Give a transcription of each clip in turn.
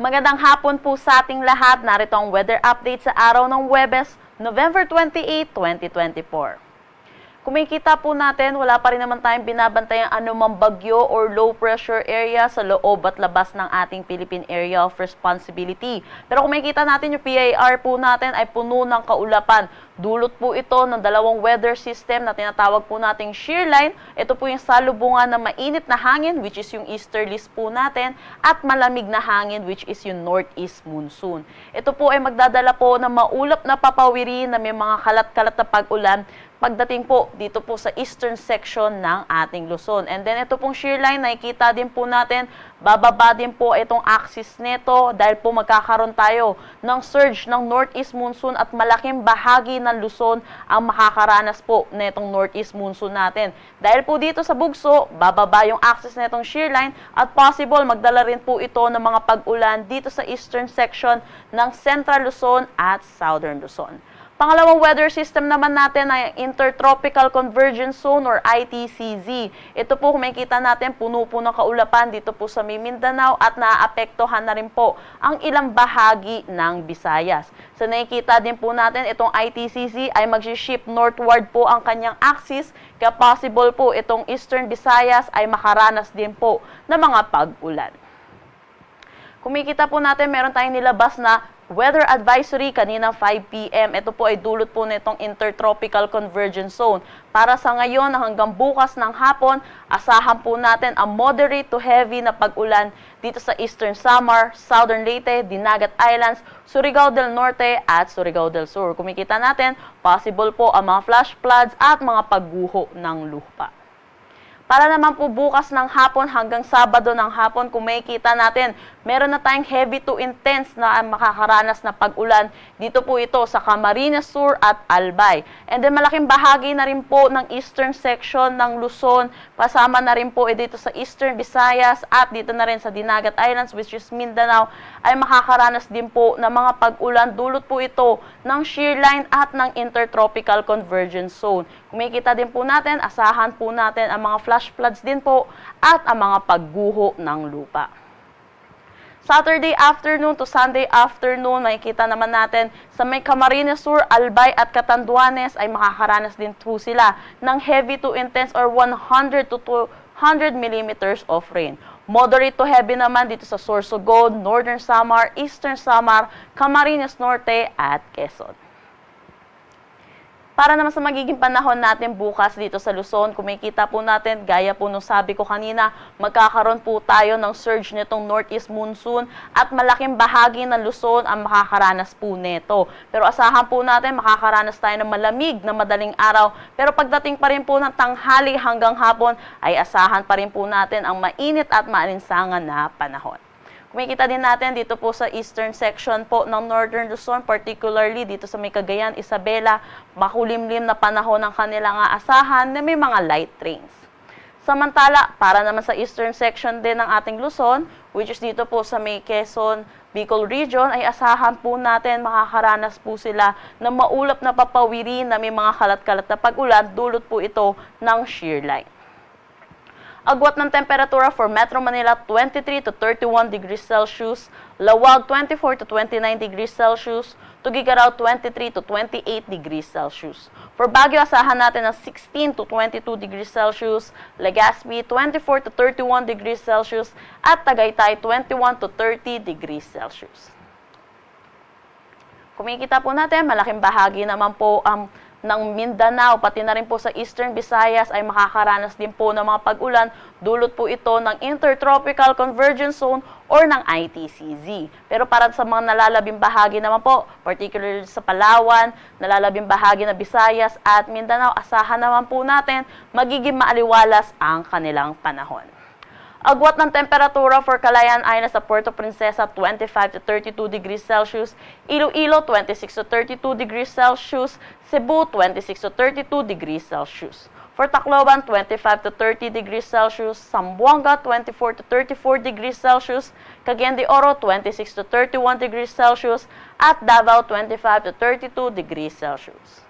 Magandang hapon po sa ating lahat. Narito ang weather update sa araw ng Huwebes, November 28, 2024. Kumikita po natin, wala pa rin naman tayong binabantayang anumang bagyo or low pressure area sa loob at labas ng ating Philippine Area of Responsibility. Pero kumikita natin yung PAR po natin ay puno ng kaulapan. Dulot po ito ng dalawang weather system na tinatawag po nating shear line. Ito po yung salubungan ng mainit na hangin, which is yung easterlies po natin, at malamig na hangin, which is yung northeast monsoon. Ito po ay magdadala po ng maulap na papawiri na may mga kalat-kalat na pag-ulan pagdating po dito po sa eastern section ng ating Luzon. And then ito pong shear line, nakikita din po natin, bababa din po itong axis nito dahil po magkakaroon tayo ng surge ng northeast monsoon at malaking bahagi ng Luzon ang makakaranas po netong northeast monsoon natin. Dahil po dito sa bugso, bababa yung axis netong shear line at possible magdala rin po ito ng mga pag-ulan dito sa eastern section ng Central Luzon at Southern Luzon. Pangalawang weather system naman natin ay Intertropical Convergence Zone or ITCZ. Ito po kung makikita natin, puno po ng kaulapan dito po sa Mindanao at naaapektuhan na rin po ang ilang bahagi ng Visayas. So nakikita din po natin itong ITCZ ay mag-shift northward po ang kanyang axis, kaya possible po itong Eastern Visayas ay makaranas din po ng mga pag-ulan. Kumikita po natin, meron tayong nilabas na weather advisory kaninang 5 p.m. Ito po ay dulot po nitong Intertropical Convergence Zone. Para sa ngayon hanggang bukas ng hapon, asahan po natin ang moderate to heavy na pag-ulan dito sa Eastern Samar, Southern Leyte, Dinagat Islands, Surigao del Norte at Surigao del Sur. Kumikita natin, possible po ang mga flash floods at mga pagguho ng lupa. Para naman po bukas ng hapon hanggang Sabado ng hapon, kung makikita natin, meron na tayong heavy to intense na makakaranas na pag-ulan. Dito po ito sa Camarines Sur at Albay. And then malaking bahagi na rin po ng eastern section ng Luzon, kasama na rin po dito sa Eastern Visayas at dito na rin sa Dinagat Islands, which is Mindanao, ay makakaranas din po ng mga pag-ulan. Dulot po ito ng shear line at ng Intertropical Convergence Zone. Kung makikita din po natin, asahan po natin ang mga flash floods din po at ang mga pagguho ng lupa. Saturday afternoon to Sunday afternoon, makikita naman natin sa may Camarines Sur, Albay at Catanduanes ay makakaranas din po sila ng heavy to intense or 100 to 200 millimeters of rain. Moderate to heavy naman dito sa Sorsogon, Northern Samar, Eastern Samar, Camarines Norte at Quezon. Para naman sa magiging panahon natin bukas dito sa Luzon, kung makikita po natin, gaya po nung sabi ko kanina, magkakaroon po tayo ng surge nitong northeast monsoon at malaking bahagi ng Luzon ang makakaranas po nito. Pero asahan po natin, makakaranas tayo ng malamig na madaling araw. Pero pagdating pa rin po ng tanghali hanggang hapon, ay asahan pa rin po natin ang mainit at maalinsangan na panahon. Kumikita din natin dito po sa eastern section po ng Northern Luzon, particularly dito sa may Cagayan, Isabela, makulimlim na panahon ng kanilang aasahan na may mga light rains. Samantala, para naman sa eastern section din ng ating Luzon, which is dito po sa may Quezon, Bicol region, ay asahan po natin makakaranas po sila ng maulap na papawiri na may mga kalat-kalat na pag-ulan, dulot po ito ng shear line. Agwat ng temperatura for Metro Manila 23 to 31 degrees Celsius, Lawag 24 to 29 degrees Celsius, Tuguegarao 23 to 28 degrees Celsius. For Baguio, asahan natin ng 16 to 22 degrees Celsius, Legazpi 24 to 31 degrees Celsius, at Tagaytay 21 to 30 degrees Celsius. Kumikita po natin, malaking bahagi naman po ng Mindanao, pati na rin po sa Eastern Visayas ay makakaranas din po ng mga pag-ulan. Dulot po ito ng Intertropical Convergence Zone or ng ITCZ. Pero para sa mga nalalabing bahagi naman po, particularly sa Palawan, nalalabing bahagi na Visayas at Mindanao, asahan naman po natin magiging maaliwalas ang kanilang panahon. Agwat ng temperatura for Calayan Island sa Puerto Princesa 25 to 32 degrees Celsius, Iloilo 26 to 32 degrees Celsius, Cebu 26 to 32 degrees Celsius. For Tacloban 25 to 30 degrees Celsius, Zamboanga 24 to 34 degrees Celsius, Cagayan de Oro 26 to 31 degrees Celsius, at Davao 25 to 32 degrees Celsius.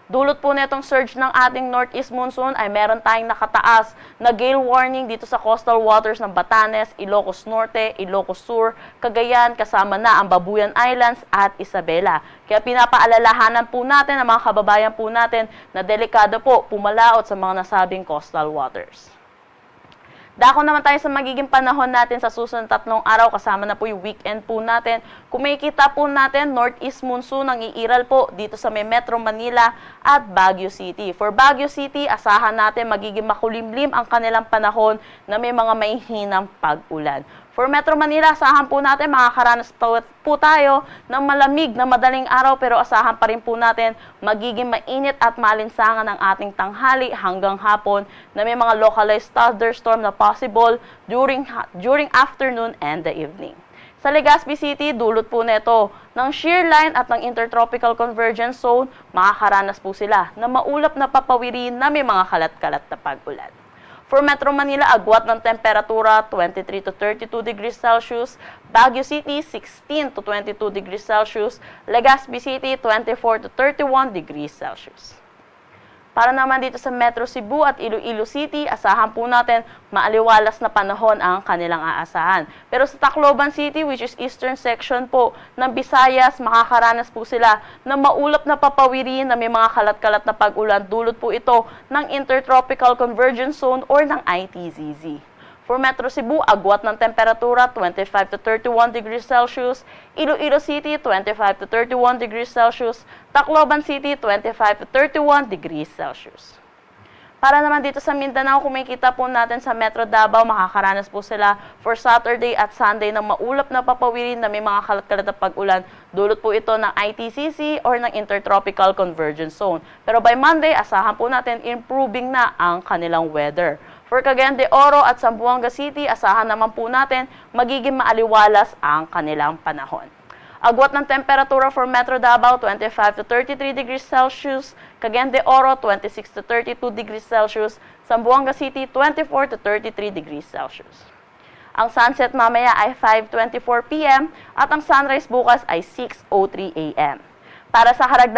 Dulot po nitong surge ng ating northeast monsoon ay meron tayong nakataas na gale warning dito sa coastal waters ng Batanes, Ilocos Norte, Ilocos Sur, Cagayan, kasama na ang Babuyan Islands at Isabela. Kaya pinapaalalahanan po natin ang mga kababayan po natin na delikado po pumalaot sa mga nasabing coastal waters. Dako naman tayo sa magiging panahon natin sa susunod 3 araw, kasama na po yung weekend po natin. Kung makikita po natin, northeast monsoon ang iiral po dito sa may Metro Manila at Baguio City. For Baguio City, asahan natin magiging makulimlim ang kanilang panahon na may mga mahihinang pag-ulan. For Metro Manila, asahan po natin makakaranas po tayo ng malamig na madaling araw, pero asahan pa rin po natin magiging mainit at malinsangan ang ating tanghali hanggang hapon na may mga localized thunderstorm na possible during afternoon and the evening. Sa Legazpi City, dulot po nito ng shear line at ng intertropical convergence zone, makakaranas po sila na maulap na papawirin na may mga kalat-kalat na pag-ulan. For Metro Manila, agwat ng temperatura 23 to 32 degrees Celsius, Baguio City 16 to 22 degrees Celsius, Legazpi City 24 to 31 degrees Celsius. Para naman dito sa Metro Cebu at Iloilo City, asahan po natin maaliwalas na panahon ang kanilang aasahan. Pero sa Tacloban City, which is eastern section po ng Visayas, makakaranas po sila na maulap na papawirin na may mga kalat-kalat na pag-ulan. Dulot po ito ng Intertropical Convergence Zone or ng ITZZ. For Metro Cebu, agwat ng temperatura 25 to 31 degrees Celsius, Iloilo City 25 to 31 degrees Celsius, Tacloban City 25 to 31 degrees Celsius. Para naman dito sa Mindanao, kung makikita po natin sa Metro Davao, makakaranas po sila for Saturday at Sunday ng maulap na papawirin na may mga kalat-kalat na pag-ulan. Dulot po ito ng ITCC or ng Intertropical Convergence Zone. Pero by Monday, asahan po natin improving na ang kanilang weather. For Cagayan de Oro at Zamboanga City, asahan naman po natin magiging maaliwalas ang kanilang panahon. Agwat ng temperatura for Metro Davao, 25 to 33 degrees Celsius, Cagayan de Oro, 26 to 32 degrees Celsius, Zamboanga City, 24 to 33 degrees Celsius. Ang sunset mamaya ay 5:24 p.m. at ang sunrise bukas ay 6:03 a.m. Para sa karagdagan